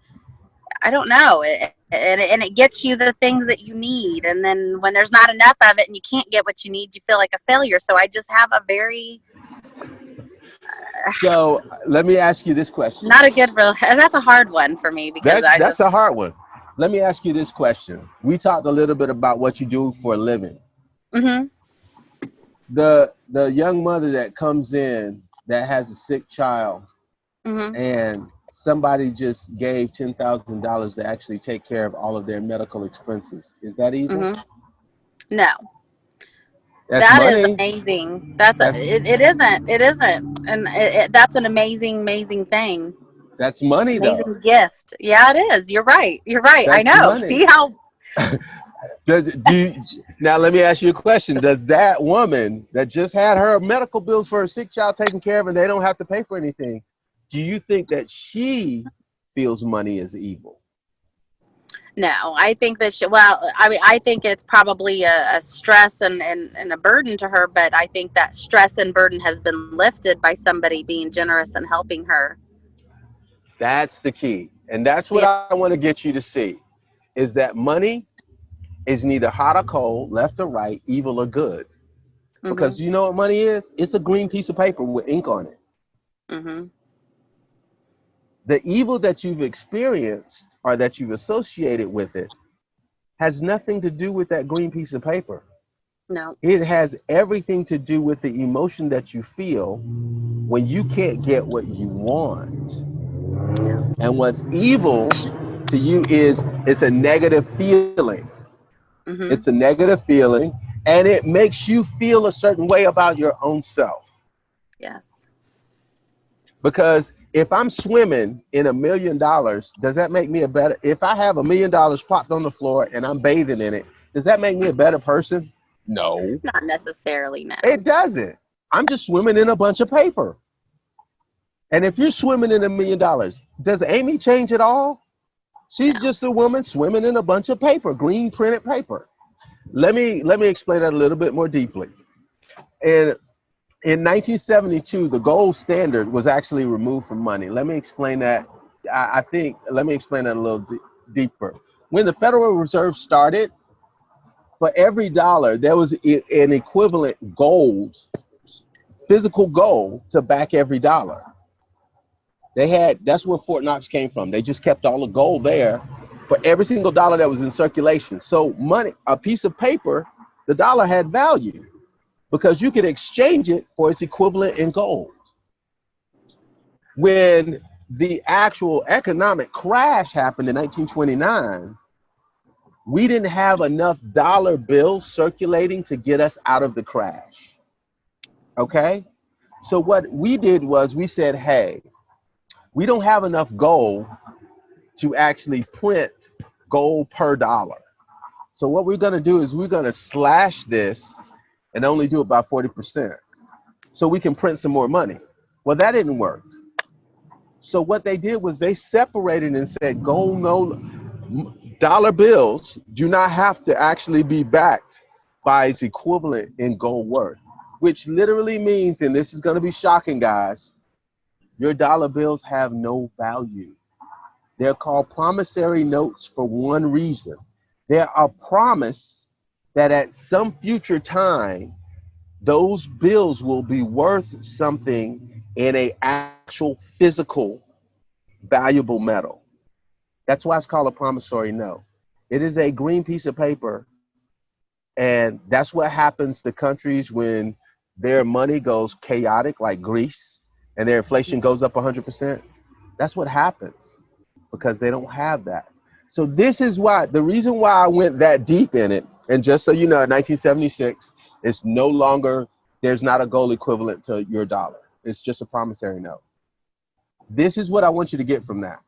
I don't know. And it gets you the things that you need, and then when there's not enough of it and you can't get what you need, you feel like a failure. So I just have a very So let me ask you this question. That's a hard one for me, because that's a hard one. Let me ask you this question. We talked a little bit about what you do for a living. Mm-hmm. The young mother that comes in that has a sick child, mm-hmm. and somebody just gave $10,000 to actually take care of all of their medical expenses. Is that evil? Mm-hmm. No. That is amazing. It isn't. And that's an amazing thing. That's money, amazing gift. Yeah, it is. You're right. That's I know. Money. See how. Now let me ask you a question. Does that woman that just had her medical bills for a sick child taken care of and they don't have to pay for anything, do you think that she feels money is evil? No, I think that I think it's probably a stress and a burden to her, but I think that stress and burden has been lifted by somebody being generous and helping her. That's the key. And that's what I want to get you to see, is that money is neither hot or cold, left or right, evil or good. Mm-hmm. Because you know what money is? It's a green piece of paper with ink on it. Mm-hmm. The evil that you've experienced or that you've associated with it has nothing to do with that green piece of paper. No. It has everything to do with the emotion that you feel when you can't get what you want. And what's evil to you is it's a negative feeling. Mm-hmm. It's a negative feeling, and it makes you feel a certain way about your own self. Yes. Because if I'm swimming in $1 million, does that make me a better? If I have $1 million plopped on the floor and I'm bathing in it, does that make me a better person? No. Not necessarily, no. It doesn't. I'm just swimming in a bunch of paper. And if you're swimming in $1 million, does Amy change at all? She's just a woman swimming in a bunch of paper, green printed paper. Let me explain that a little bit more deeply. And in 1972, the gold standard was actually removed from money. Let me explain that. Let me explain that a little deeper. When the Federal Reserve started, for every dollar, there was an equivalent gold, physical gold, to back every dollar. That's where Fort Knox came from. They just kept all the gold there, for every single dollar that was in circulation. So money, a piece of paper, the dollar had value because you could exchange it for its equivalent in gold. When the actual economic crash happened in 1929, we didn't have enough dollar bills circulating to get us out of the crash. Okay? So what we did was we said, hey, we don't have enough gold to actually print gold per dollar. So what we're going to do is we're going to slash this and only do it by 40% so we can print some more money. Well, that didn't work. So what they did was they separated and said gold, no, dollar bills do not have to actually be backed by its equivalent in gold worth, which literally means, and this is going to be shocking, guys, your dollar bills have no value. They're called promissory notes for one reason. They're a promise that at some future time, those bills will be worth something in an actual physical valuable metal. That's why it's called a promissory note. It is a green piece of paper, and that's what happens to countries when their money goes chaotic, like Greece, and their inflation goes up 100%. That's what happens because they don't have that. So this is why, the reason why I went that deep in it, and just so you know, in 1976, it's no longer, there's not a gold equivalent to your dollar. It's just a promissory note. This is what I want you to get from that.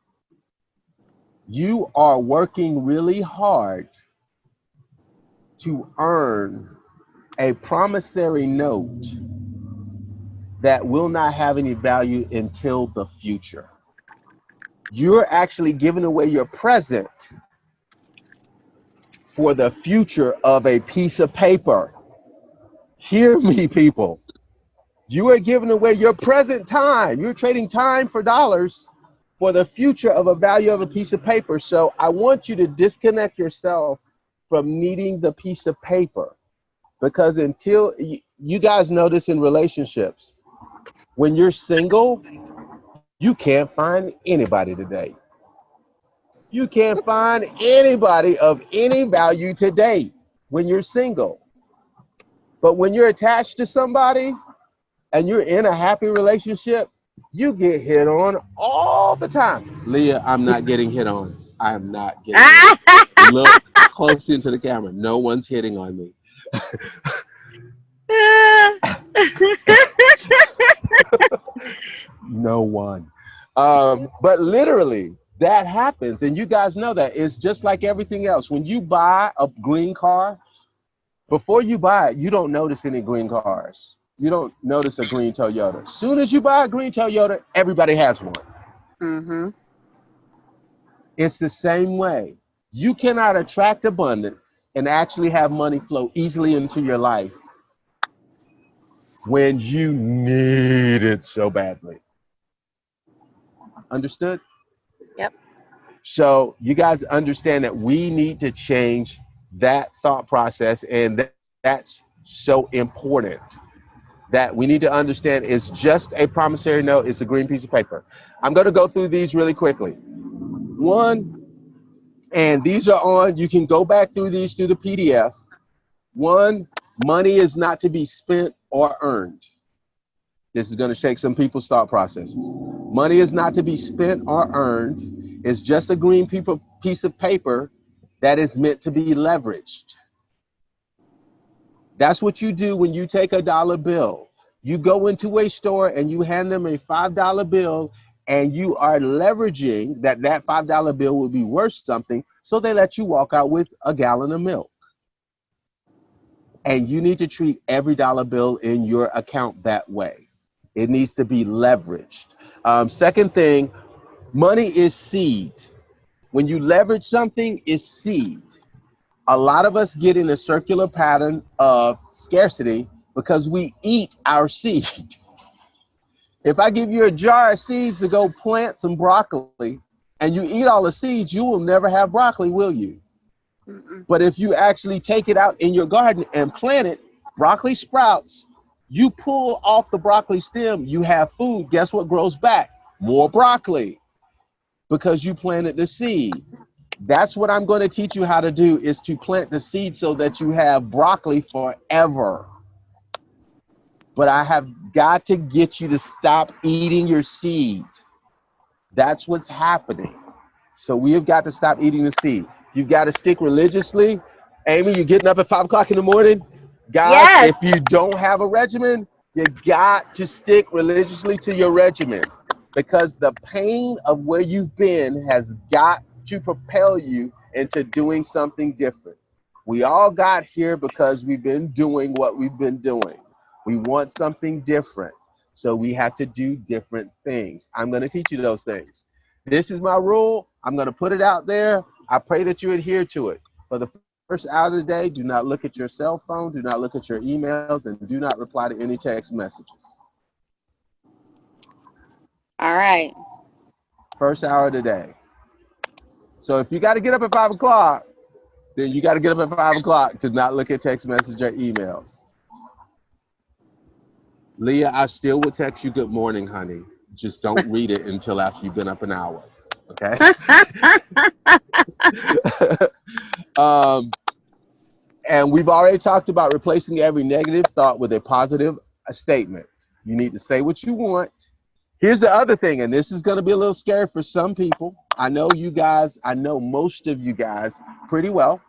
You are working really hard to earn a promissory note that will not have any value until the future. You're actually giving away your present for the future of a piece of paper. Hear me, people. You are giving away your present time. You're trading time for dollars for the future of a value of a piece of paper. So I want you to disconnect yourself from needing the piece of paper, because until you guys know this in relationships, when you're single, you can't find anybody to date. You can't find anybody of any value to date when you're single. But when you're attached to somebody and you're in a happy relationship, you get hit on all the time. Leah, I'm not getting hit on. I am not getting hit on. Look close into the camera. No one's hitting on me. No one. But literally, that happens. And you guys know that. It's just like everything else. When you buy a green car, before you buy it, you don't notice any green cars. You don't notice a green Toyota. As soon as you buy a green Toyota, everybody has one. Mm-hmm. It's the same way. You cannot attract abundance and actually have money flow easily into your life when you need it so badly. Understood? Yep. So you guys understand that we need to change that thought process, and that's so important. That we need to understand it's just a promissory note. It's a green piece of paper. I'm going to go through these really quickly. One, and these are on, you can go back through these through the PDF. One, money is not to be spent or earned. This is going to shake some people's thought processes. Money is not to be spent or earned. It's just a green piece of paper that is meant to be leveraged. That's what you do when you take a dollar bill. You go into a store and you hand them a $5 bill, and you are leveraging that $5 bill will be worth something, so they let you walk out with a gallon of milk. And you need to treat every dollar bill in your account that way. It needs to be leveraged. Second thing, money is seed. When you leverage something, it's seed. A lot of us get in a circular pattern of scarcity because we eat our seed. If I give you a jar of seeds to go plant some broccoli and you eat all the seeds, you will never have broccoli, will you? Mm-mm. But if you actually take it out in your garden and plant it, broccoli sprouts, you pull off the broccoli stem, you have food. Guess what grows back? More broccoli, because you planted the seed. That's what I'm going to teach you how to do, is to plant the seed so that you have broccoli forever. But I have got to get you to stop eating your seed. That's what's happening. So we have got to stop eating the seed. You've got to stick religiously. Amy, you're getting up at 5 o'clock in the morning. Guys, Yes. if you don't have a regimen, you got to stick religiously to your regimen, because the pain of where you've been has got to propel you into doing something different. We all got here because we've been doing what we've been doing. We want something different. So we have to do different things. I'm going to teach you those things. This is my rule. I'm going to put it out there. I pray that you adhere to it. For the first hour of the day, do not look at your cell phone, do not look at your emails, and do not reply to any text messages. All right. First hour of the day. So if you got to get up at 5 o'clock, then you got to get up at 5 o'clock to not look at text message or emails. Leah, I still would text you good morning, honey. Just don't read it until after you've been up an hour. Okay? And we've already talked about replacing every negative thought with a positive statement. You need to say what you want. Here's the other thing, and this is going to be a little scary for some people. I know you guys, I know most of you guys pretty well.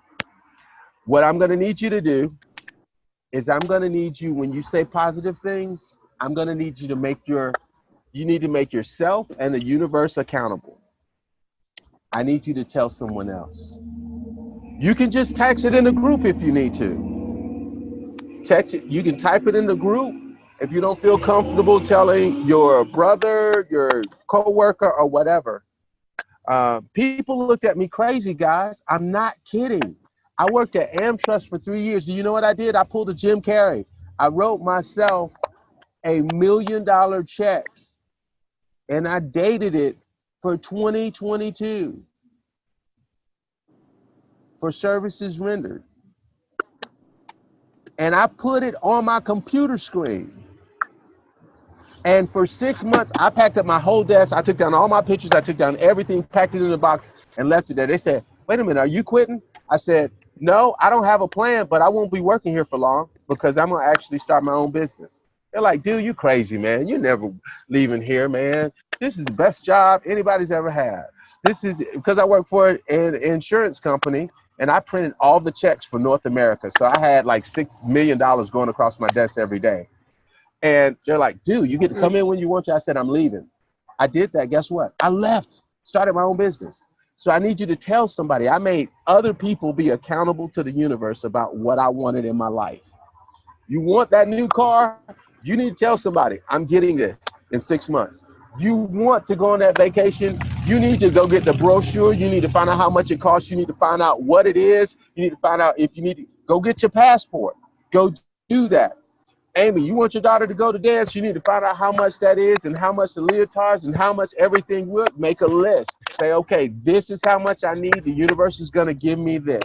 What I'm going to need you to do is I'm going to need you, when you say positive things, I'm going to need you to you need to make yourself and the universe accountable. I need you to tell someone else. You can just text it in the group if you need to. Text it. You can type it in the group if you don't feel comfortable telling your brother, your coworker, or whatever. People looked at me crazy, guys. I'm not kidding. I worked at AmTrust for 3 years. Do you know what I did? I pulled a Jim Carrey. I wrote myself $1 million check, and I dated it for 2022 for services rendered. And I put it on my computer screen. And for 6 months, I packed up my whole desk. I took down all my pictures. I took down everything, packed it in a box, and left it there. They said, wait a minute, are you quitting? I said, no, I don't have a plan, but I won't be working here for long because I'm going to actually start my own business. They're like, dude, you crazy, man. You're never leaving here, man. This is the best job anybody's ever had. This is because I work for an insurance company, and I printed all the checks for North America. So I had like $6 million going across my desk every day. And they're like, dude, you get to come in when you want to. I said, I'm leaving. I did that. Guess what? I left, started my own business. So I need you to tell somebody. I made other people be accountable to the universe about what I wanted in my life. You want that new car? You need to tell somebody, I'm getting this in 6 months. You want to go on that vacation? You need to go get the brochure. You need to find out how much it costs. You need to find out what it is. You need to find out if you need to go get your passport. Go do that. Amy, you want your daughter to go to dance, you need to find out how much that is and how much the leotards and how much everything would. Make a list. Say, okay, this is how much I need. The universe is going to give me this.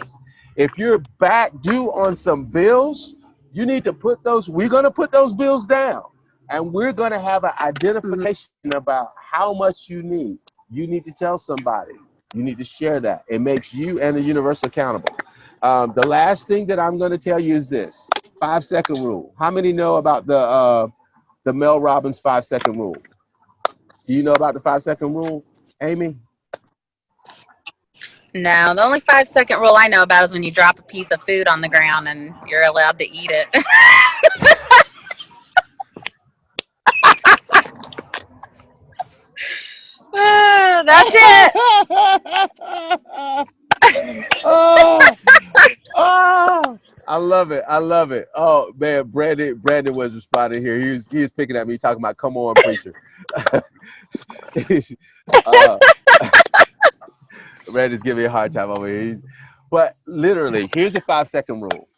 If you're back due on some bills, you need to put those, we're going to put those bills down. And we're going to have an identification about how much you need. You need to tell somebody. You need to share that. It makes you and the universe accountable. The last thing that I'm going to tell you is this. 5-second rule. How many know about the Mel Robbins 5-second rule? Do you know about the 5-second rule, Amy? No, the only 5-second rule I know about is when you drop a piece of food on the ground and you're allowed to eat it. That's it. I love it. I love it. Oh man, Brandon was responding here. He was picking at me talking about, come on, preacher. Brandon's giving me a hard time over here. But literally, here's the 5-second rule.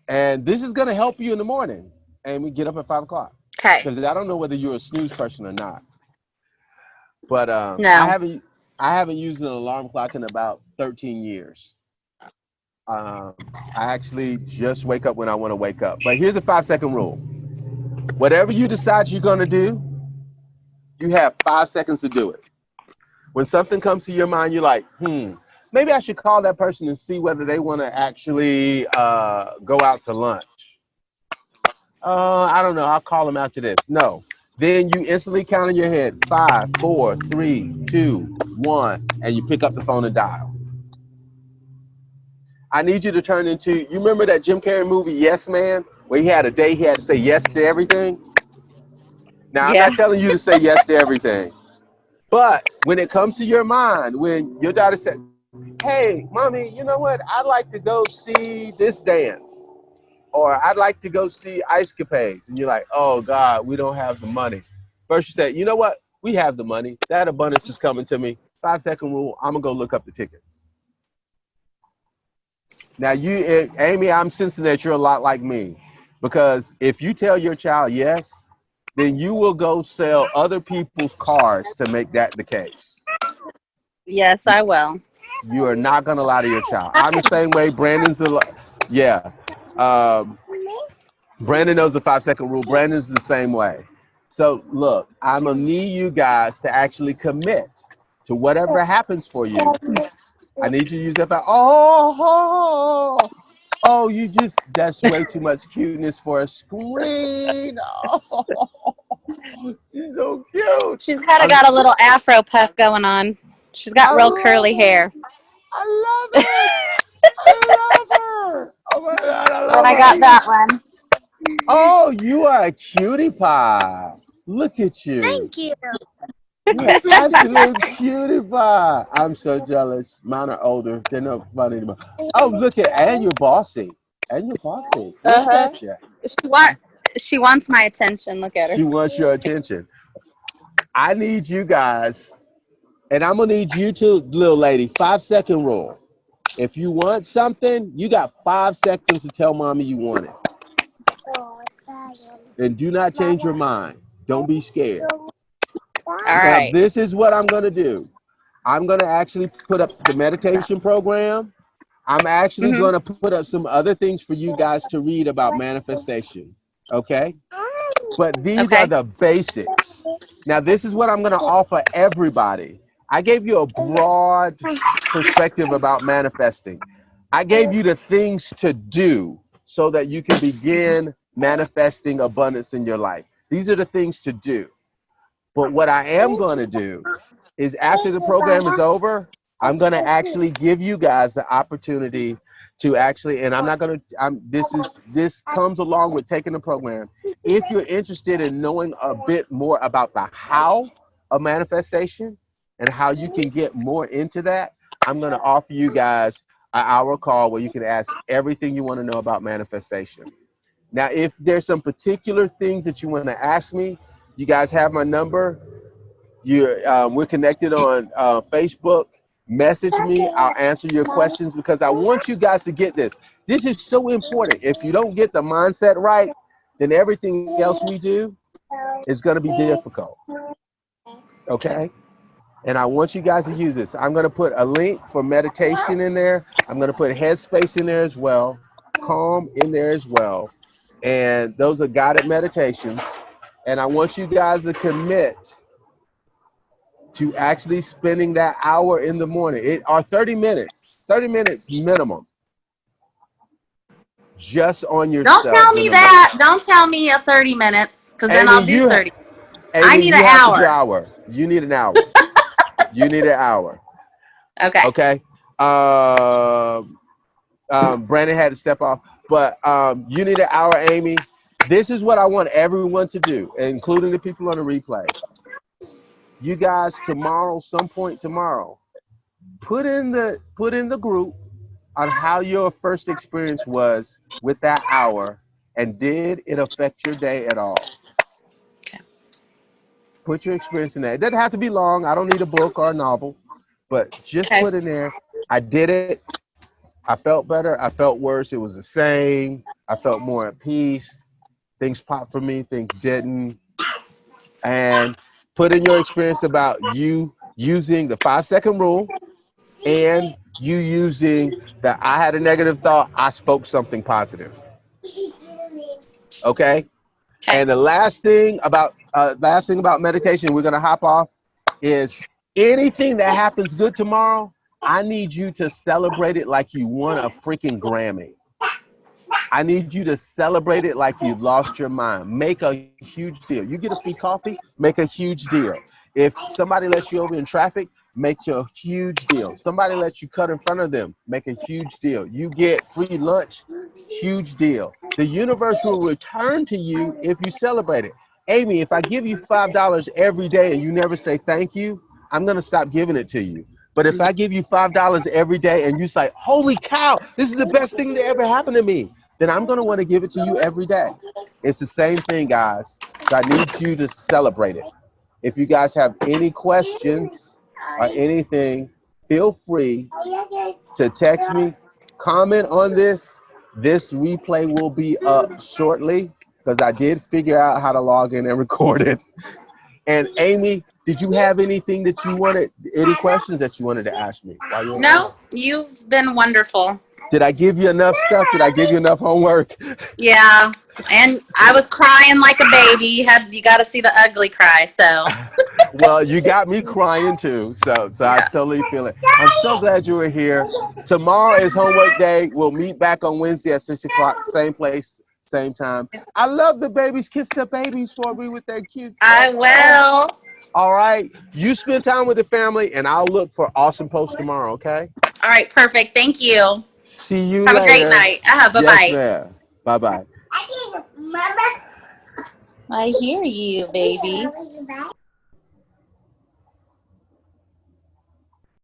And this is gonna help you in the morning. And we get up at 5 o'clock. Okay. Because I don't know whether you're a snooze person or not. But no. I haven't used an alarm clock in about 13 years. I actually just wake up when I want to wake up. But here's a 5-second rule. Whatever you decide you're going to do, you have 5 seconds to do it. When something comes to your mind, you're like, maybe I should call that person and see whether they want to actually go out to lunch. I don't know. I'll call them after this. No. Then you instantly count in your head 5, 4, 3, 2, 1, and you pick up the phone and dial. I need you to turn into, you remember that Jim Carrey movie, Yes Man, where he had a day he had to say yes to everything? Now, I'm Yeah. not telling you to say yes to everything, but when it comes to your mind, when your daughter said, hey, mommy, you know what? I'd like to go see this dance, or I'd like to go see Ice Capades. And you're like, oh, God, we don't have the money. First you say, you know what? We have the money. That abundance is coming to me. 5-second rule, I'm going to go look up the tickets. Now, you, Amy, I'm sensing that you're a lot like me, because if you tell your child yes, then you will go sell other people's cars to make that the case. Yes, I will. You are not going to lie to your child. I'm the same way. Brandon's yeah. Brandon knows the 5-second rule. Brandon's the same way. So look, I'm going to need you guys to actually commit to whatever happens for you. I need you to use that. Oh, you just, that's way too much cuteness for a screen. Oh, she's so cute. She's kind of got a little afro puff going on. She's got real curly hair. I love it. I love her. Oh my God, I love And I her. got that one. Oh, you are a cutie pie. Look at you. Thank you. You're an absolute cutie pie. I'm so jealous. Mine are older. They're not fun anymore. Oh, look at, and you're bossy. And you're bossy. Look at you. She wants my attention. Look at her. She wants your attention. I need you guys, and I'm going to need you too, little lady, 5-second rule. If you want something, you got 5 seconds to tell mommy you want it. And do not change your mind. Don't be scared. All right. Now, this is what I'm going to do. I'm going to actually put up the meditation program. I'm actually going to put up some other things for you guys to read about manifestation. Okay? But these are the basics. Now, this is what I'm going to offer everybody. I gave you a broad perspective about manifesting. I gave you the things to do so that you can begin manifesting abundance in your life. These are the things to do. But what I am going to do is after the program is over, I'm going to actually give you guys the opportunity to actually, and I'm not going to, this comes along with taking the program. If you're interested in knowing a bit more about the how of manifestation and how you can get more into that, I'm going to offer you guys an hour call where you can ask everything you want to know about manifestation. Now, if there's some particular things that you want to ask me, you guys have my number. We're connected on Facebook. Message me. I'll answer your questions because I want you guys to get this. This is so important. If you don't get the mindset right, then everything else we do is going to be difficult. Okay? And I want you guys to use this. I'm going to put a link for meditation in there. I'm going to put Headspace in there as well. Calm in there as well. And those are guided meditations. And I want you guys to commit to actually spending that hour in the morning. It are 30 minutes minimum. Just on your Don't tell me that. Don't tell me 30 minutes because then I'll do 30. Amy, I need an hour. You need an hour. You need an hour. Okay. Okay. Brandon had to step off, but you need an hour, Amy. This is what I want everyone to do, including the people on the replay. You guys tomorrow, some point tomorrow, put in the group on how your first experience was with that hour, and did it affect your day at all? Okay. Put your experience in there. It doesn't have to be long. I don't need a book or a novel, but just put in there. I did it. I felt better. I felt worse. It was the same. I felt more at peace. Things popped for me. Things didn't. And put in your experience about you using the 5-second rule and you using the I had a negative thought, I spoke something positive. Okay? And the last thing about meditation we're going to hop off is Anything that happens good tomorrow, I need you to celebrate it like you won a freaking Grammy. I need you to celebrate it like you've lost your mind. Make a huge deal. You get a free coffee, make a huge deal. If somebody lets you over in traffic, make a huge deal. Somebody lets you cut in front of them, make a huge deal. You get free lunch, huge deal. The universe will return to you if you celebrate it. Amy, if I give you $5 every day and you never say thank you, I'm going to stop giving it to you. But if I give you $5 every day and you say, holy cow, this is the best thing that ever happened to me, then I'm going to want to give it to you every day. It's the same thing, guys. So I need you to celebrate it. If you guys have any questions or anything, feel free to text me, comment on this. This replay will be up shortly because I did figure out how to log in and record it. And Amy, did you have anything that you wanted, any questions that you wanted to ask me? No, you've been wonderful. Did I give you enough stuff? Did I give you enough homework? Yeah, and I was crying like a baby. You got to see the ugly cry. So. Well, you got me crying too. So yeah. I totally feel it. I'm so glad you were here. Tomorrow is homework day. We'll meet back on Wednesday at 6 o'clock, same place, same time. I love the babies. Kiss the babies for me with their cute stuff. I will. All right. You spend time with the family, and I'll look for awesome posts tomorrow. Okay. All right. Perfect. Thank you. See you Have later. a great night. Bye-bye. Yes, bye-bye. I hear you, baby.